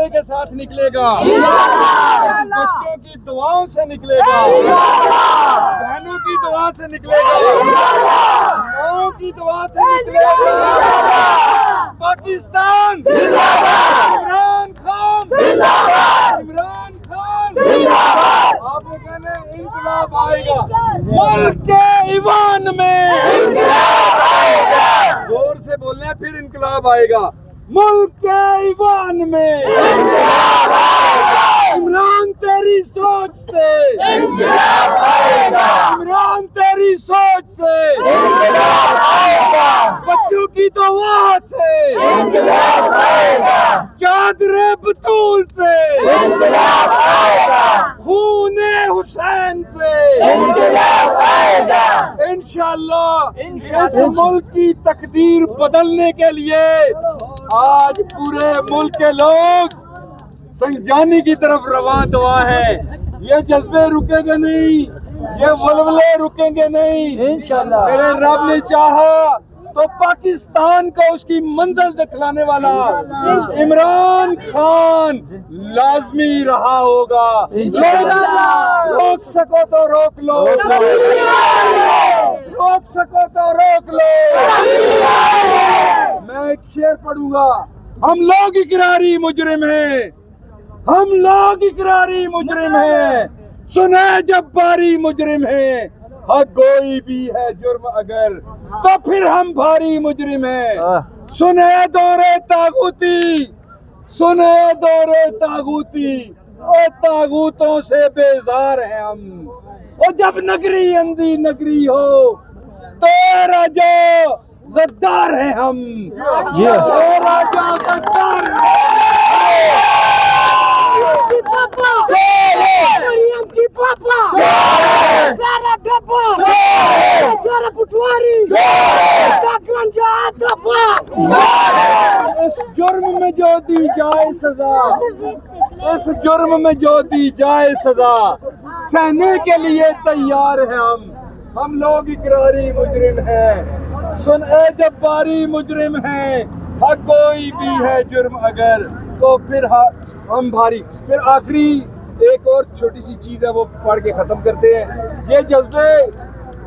جذبے کے ساتھ نکلے گا، بچوں کی دعاؤں سے نکلے گا، بہنوں کی دعا سے نکلے گا، ماؤں کی دعا سے نکلے گا۔ پاکستان عمران خان، عمران خان، آپ نے کہنا انقلاب آئے گا، ملک کے ایوان میں زور سے بولنا ہے، پھر انقلاب آئے گا، ملک کے ایوان میں عمران تیری سوچ سے، عمران تیری سوچ سے، بچوں کی دعا سے، چادر بطول سے، خون حسین سے، انشاءاللہ اس ملک کی تقدیر بدلنے کے لیے آج پورے ملک کے لوگ سنجانی کی طرف رواں دعا ہے۔ یہ جذبے رکیں گے نہیں، یہ ولولے رکیں گے نہیں انشاءاللہ۔ میرے رب نے چاہا تو پاکستان کو اس کی منزل دکھلانے والا عمران خان لازمی رہا ہوگا۔ روک سکو تو روک لو، روک سکو تو روک لو۔ میں ایک شعر پڑھوں گا، ہم لوگ اقراری مجرم ہیں، ہم لوگ اقراری مجرم ہیں، سنے جب باری مجرم ہیں، حق گوئی بھی ہے جرم اگر تو پھر ہم بھاری مجرم ہیں۔ سنے دور طاغوتی، سنے دور طاغوتی، اور طاغوتوں سے بیزار ہیں ہم، اور جب نگری اندھی نگری ہو تیرا جو غدار ہیں ہم، تیرا جو غدار ہیں اس جرم میں جو دی جائے سزا، اس جرم میں جو دی جائے سزا سہنے کے لیے تیار ہیں ہم لوگ اقراری مجرم ہیں، سنے جب باری مجرم ہیں، حق کوئی بھی ہے جرم اگر تو پھر ہم بھاری۔ پھر آخری ایک اور چھوٹی سی چیز ہے، وہ پڑھ کے ختم کرتے ہیں۔ یہ جذبے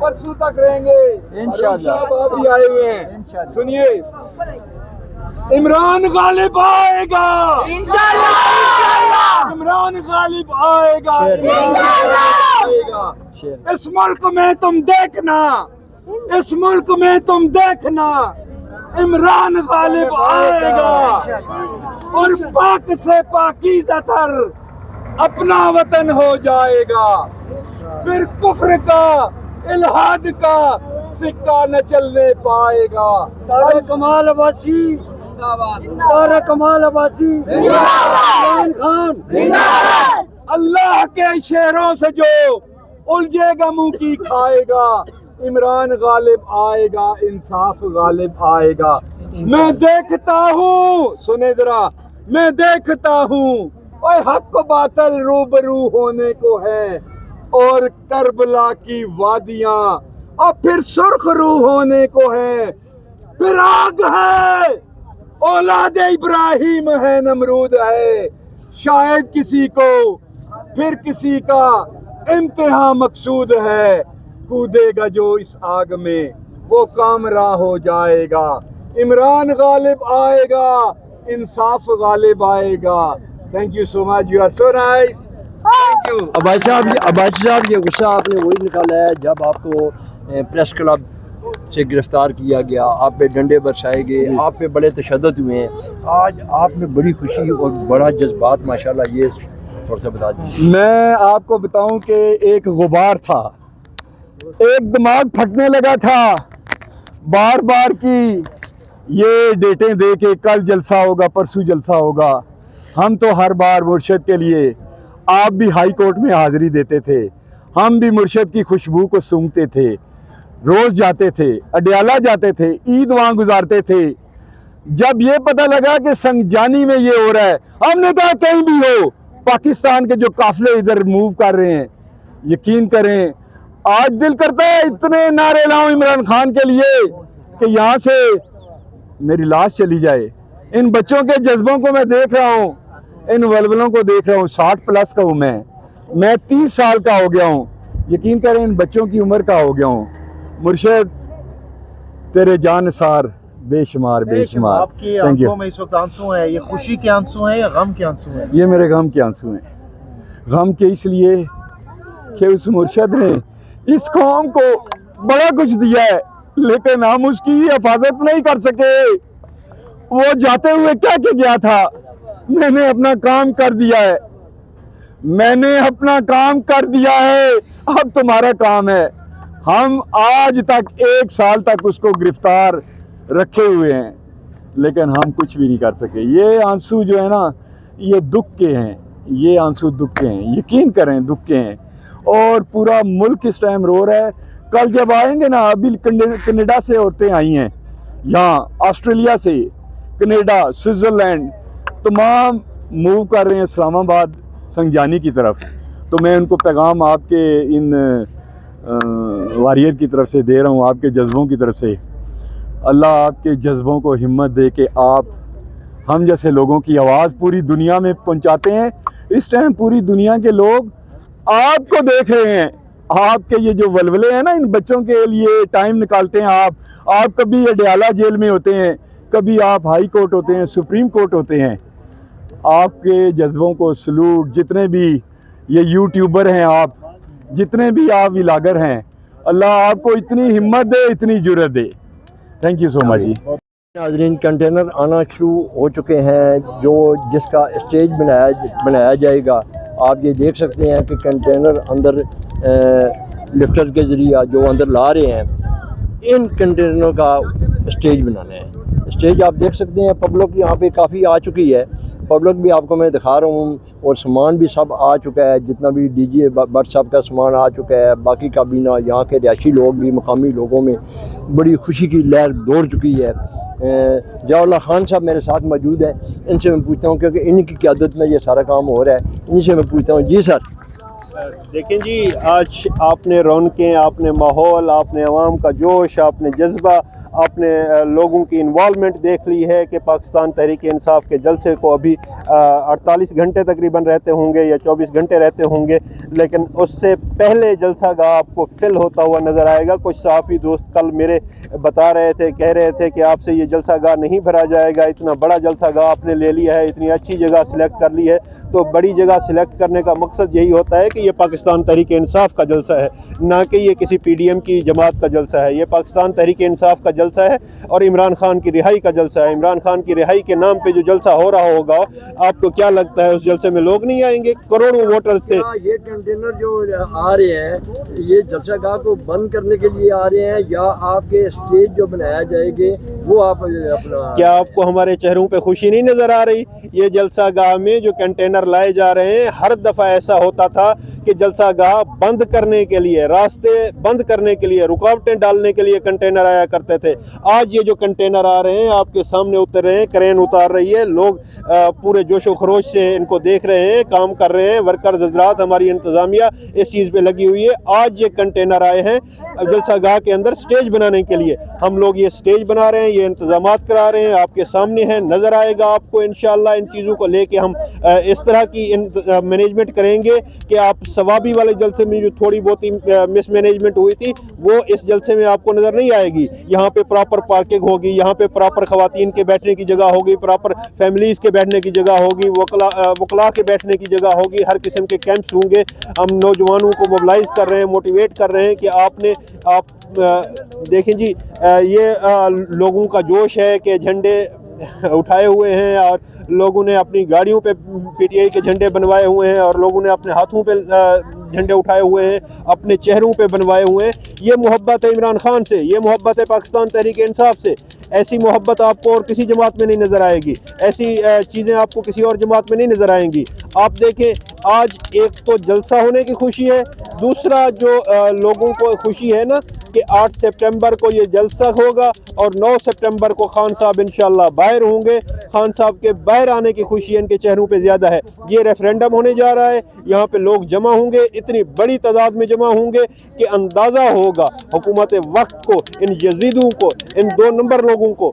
پرسوں تک رہیں گے انشاءاللہ، آپ بھی آئے ہوئے ہیں، سنیے، عمران غالب آئے گا انشاءاللہ، عمران غالب آئے گا انشاءاللہ۔ اس ملک میں تم دیکھنا، اس ملک میں تم دیکھنا، عمران غالب آئے گا، اور پاک سے پاکیزہ تر اپنا وطن ہو جائے گا، پھر کفر کا الہاد کا سکہ نہ چلنے پائے گا۔ طارق کمال عباسی، طارق کمال عباسی، عمران خان، اللہ کے شہروں سے جو الجھے گا منہ کی کھائے گا، عمران غالب آئے گا، انصاف غالب آئے گا۔ میں دیکھتا ہوں، سنیں ذرا، میں دیکھتا ہوں اوے حق و باطل روبرو ہونے کو ہے، اور کربلا کی وادیاں اور پھر سرخ رو ہونے کو ہے، پھر آگ ہے، اولاد ابراہیم ہے، نمرود ہے، شاید کسی کو پھر کسی کا امتحان مقصود ہے، کودے گا جو اس آگ میں وہ کامراں ہو جائے گا، عمران غالب آئے گا، انصاف غالب آئے گا۔ Thank you so much, you are so nice, thank you. Abbasi صاحب یہ غصہ آپ نے وہی نکالا ہے جب آپ کو پریس کلب سے گرفتار کیا گیا، آپ پہ ڈنڈے برسائے گئے، آپ پہ بڑے تشدد ہوئے ہیں، آج آپ میں بڑی خوشی اور بڑا جذبات ماشاءاللہ، یہ تھوڑا سا بتا دیجیے۔ میں آپ کو بتاؤں کہ ایک غبار تھا، ایک دماغ پھٹنے لگا تھا، بار بار کی یہ ڈیٹیں دے کے کل جلسہ ہوگا، پرسوں جلسہ ہوگا۔ ہم تو ہر بار مرشد کے لیے، آپ بھی ہائی کورٹ میں حاضری دیتے تھے، ہم بھی مرشد کی خوشبو کو سونگھتے تھے، روز جاتے تھے، اڈیالہ جاتے تھے، عید وہاں گزارتے تھے۔ جب یہ پتہ لگا کہ سنجانی میں یہ ہو رہا ہے، ہم نے کہا کہیں بھی ہو، پاکستان کے جو قافلے ادھر موو کر رہے ہیں، یقین کریں آج دل کرتا ہے اتنے نعرے لاؤں عمران خان کے لیے کہ یہاں سے میری لاش چلی جائے۔ ان بچوں کے جذبوں کو میں دیکھ رہا ہوں، ان ولولوں کو دیکھ رہا ہوں. 60 پلس کا ہوں میں 30 سال کا ہو گیا ہوں. یقین کریں ان بچوں کی عمر کا ہو گیا ہوں. مرشد تیرے جان نثار بے شمار بے شمار. آپ کی آنکھوں میں اس وقت آنسو ہیں, یہ خوشی کے آنسو ہیں یا غم کے آنسو ہیں؟ یہ میرے غم کے آنسو ہیں. غم کے اس لیے کہ اس مرشد نے اس قوم کو بڑا کچھ دیا ہے لیکن ہم اس کی حفاظت نہیں کر سکے. وہ جاتے ہوئے کیا کہ گیا تھا, میں نے اپنا کام کر دیا ہے, میں نے اپنا کام کر دیا ہے, اب تمہارا کام ہے. ہم آج تک 1 سال تک اس کو گرفتار رکھے ہوئے ہیں لیکن ہم کچھ بھی نہیں کر سکے. یہ آنسو جو ہے نا یہ دکھ کے ہیں, یہ آنسو دکھ کے ہیں, یقین کریں دکھ کے ہیں. اور پورا ملک اس ٹائم رو رہا ہے. کل جب آئیں گے نا, ابھی کینیڈا سے عورتیں آئی ہیں یہاں, آسٹریلیا سے, کینیڈا, سوئٹزرلینڈ, تمام موو کر رہے ہیں اسلام آباد سنجانی کی طرف. تو میں ان کو پیغام آپ کے ان واریر کی طرف سے دے رہا ہوں, آپ کے جذبوں کی طرف سے. اللہ آپ کے جذبوں کو ہمت دے کہ آپ ہم جیسے لوگوں کی آواز پوری دنیا میں پہنچاتے ہیں. اس ٹائم پوری دنیا کے لوگ آپ کو دیکھ رہے ہیں. آپ کے یہ جو ولولے ہیں نا, ان بچوں کے لیے ٹائم نکالتے ہیں آپ کبھی اڈیالہ جیل میں ہوتے ہیں, کبھی آپ ہائی کورٹ ہوتے ہیں, سپریم کورٹ ہوتے ہیں. آپ کے جذبوں کو سلوٹ. جتنے بھی یہ یوٹیوبر ہیں, آپ جتنے بھی آپ ولاگر ہیں, اللہ آپ کو اتنی ہمت دے, اتنی جرأت دے. تھینک یو سو مچ جی. ناظرین کنٹینر آنا شروع ہو چکے ہیں جو جس کا اسٹیج بنایا جائے گا. آپ یہ دیکھ سکتے ہیں کہ کنٹینر اندر لفٹر کے ذریعہ جو اندر لا رہے ہیں, ان کنٹینروں کا اسٹیج بنانا ہے. اسٹیج آپ دیکھ سکتے ہیں, پبلک یہاں پہ کافی آ چکی ہے. پبلک بھی آپ کو میں دکھا رہا ہوں, اور سامان بھی سب آ چکا ہے. جتنا بھی ڈی جے بٹ صاحب کا سامان آ چکا ہے. باقی کابینہ, یہاں کے رہائشی لوگ بھی, مقامی لوگوں میں بڑی خوشی کی لہر دوڑ چکی ہے. ضیاء اللہ خان صاحب میرے ساتھ موجود ہیں, ان سے میں پوچھتا ہوں کیونکہ ان کی قیادت میں یہ سارا کام ہو رہا ہے. ان سے میں پوچھتا ہوں. جی سر. دیکھیں جی, آج آپ نے رونقیں, آپ نے ماحول, آپ نے عوام کا جوش, آپ نے جذبہ, آپ نے لوگوں کی انوالومنٹ دیکھ لی ہے کہ پاکستان تحریک انصاف کے جلسے کو ابھی 48 گھنٹے تقریباً رہتے ہوں گے یا 24 گھنٹے رہتے ہوں گے, لیکن اس سے پہلے جلسہ گاہ آپ کو فل ہوتا ہوا نظر آئے گا. کچھ صحافی دوست کل میرے بتا رہے تھے, کہہ رہے تھے کہ آپ سے یہ جلسہ گاہ نہیں بھرا جائے گا, اتنا بڑا جلسہ گاہ آپ نے لے لیا ہے, اتنی اچھی جگہ سلیکٹ کر لی ہے. تو بڑی جگہ سلیکٹ کرنے کا مقصد یہی ہوتا ہے کہ یہ پاکستان تحریک انصاف کا جلسہ ہے, نہ کہ یہ کسی پی ڈی ایم کی جماعت کا جلسہ ہے. یہ پاکستان تحریک انصاف کا جلسہ ہے اور عمران خان کی رہائی کا جلسہ ہے. عمران خان کی رہائی کے نام پہ جو جلسہ ہو رہا ہوگا, آپ کو کیا لگتا ہے اس جلسے میں لوگ نہیں آئیں گے؟ کروڑوں ووٹرز تھے. یہ کنٹینر جو آ رہے ہیں یہ جلسہ گاہ کو بند کرنے کے لیے آ رہے ہیں, یا آپ کے اسٹیج جو بنایا جائے گے وہ آپ اپنا, کیا آپ کو ہمارے چہروں پہ خوشی نہیں نظر آ رہی؟ یہ جلسہ گاہ میں جو کنٹینر لائے جا رہے ہیں, ہر دفعہ ایسا ہوتا تھا کہ جلسہ گاہ بند کرنے کے لیے, راستے بند کرنے کے لیے, رکاوٹیں ڈالنے کے لیے کنٹینر آیا کرتے تھے. آج یہ جو کنٹینر آ رہے ہیں آپ کے سامنے اتر رہے ہیں, کرین اتار رہی ہے, لوگ پورے جوش و خروش سے ان کو دیکھ رہے ہیں, کام کر رہے ہیں. ورکرز حضرات, ہماری انتظامیہ اس چیز پہ لگی ہوئی ہے. آج یہ کنٹینر آئے ہیں جلسہ گاہ کے اندر سٹیج بنانے کے لیے. ہم لوگ یہ سٹیج بنا رہے ہیں, یہ انتظامات کرا رہے ہیں, آپ کے سامنے ہیں, نظر آئے گا آپ کو انشاءاللہ. ان چیزوں کو لے کے ہم اس طرح کی مینجمنٹ کریں گے کہ آپ ثوابی والے جلسے میں جو تھوڑی بہت مس مینجمنٹ ہوئی تھی وہ اس جلسے میں آپ کو نظر نہیں آئے گی. یہاں پہ پراپر پارکنگ ہوگی, یہاں پہ پراپر خواتین کے بیٹھنے کی جگہ ہوگی, پراپر فیملیز کے بیٹھنے کی جگہ ہوگی, وکلاء کے بیٹھنے کی جگہ ہوگی, ہر قسم کے کیمپس ہوں گے. ہم نوجوانوں کو موبلائز کر رہے ہیں, موٹیویٹ کر رہے ہیں کہ آپ دیکھیں جی, یہ لوگوں کا جوش ہے کہ جھنڈے اٹھائے ہوئے ہیں اور لوگوں نے اپنی گاڑیوں پہ پی ٹی آئی کے جھنڈے بنوائے ہوئے ہیں, اور لوگوں نے اپنے ہاتھوں پہ جھنڈے اٹھائے ہوئے ہیں, اپنے چہروں پہ بنوائے ہوئے ہیں. یہ محبت ہے عمران خان سے, یہ محبت ہے پاکستان تحریک انصاف سے. ایسی محبت آپ کو اور کسی جماعت میں نہیں نظر آئے گی, ایسی چیزیں آپ کو کسی اور جماعت میں نہیں نظر آئیں گی. آپ دیکھیں, آج ایک تو جلسہ ہونے کی خوشی ہے, دوسرا جو لوگوں کو خوشی ہے نا کہ 8 سپٹمبر کو یہ جلسہ ہوگا اور 9 سپٹمبر کو خان صاحب انشاءاللہ باہر ہوں گے. خان صاحب کے باہر آنے کی خوشی ان کے چہروں پہ زیادہ ہے. یہ ریفرینڈم ہونے جا رہا ہے, یہاں پہ لوگ جمع ہوں گے, اتنی بڑی تعداد میں جمع ہوں گے کہ اندازہ ہوگا حکومت وقت کو, ان یزیدوں کو, ان 2 نمبر لوگوں کو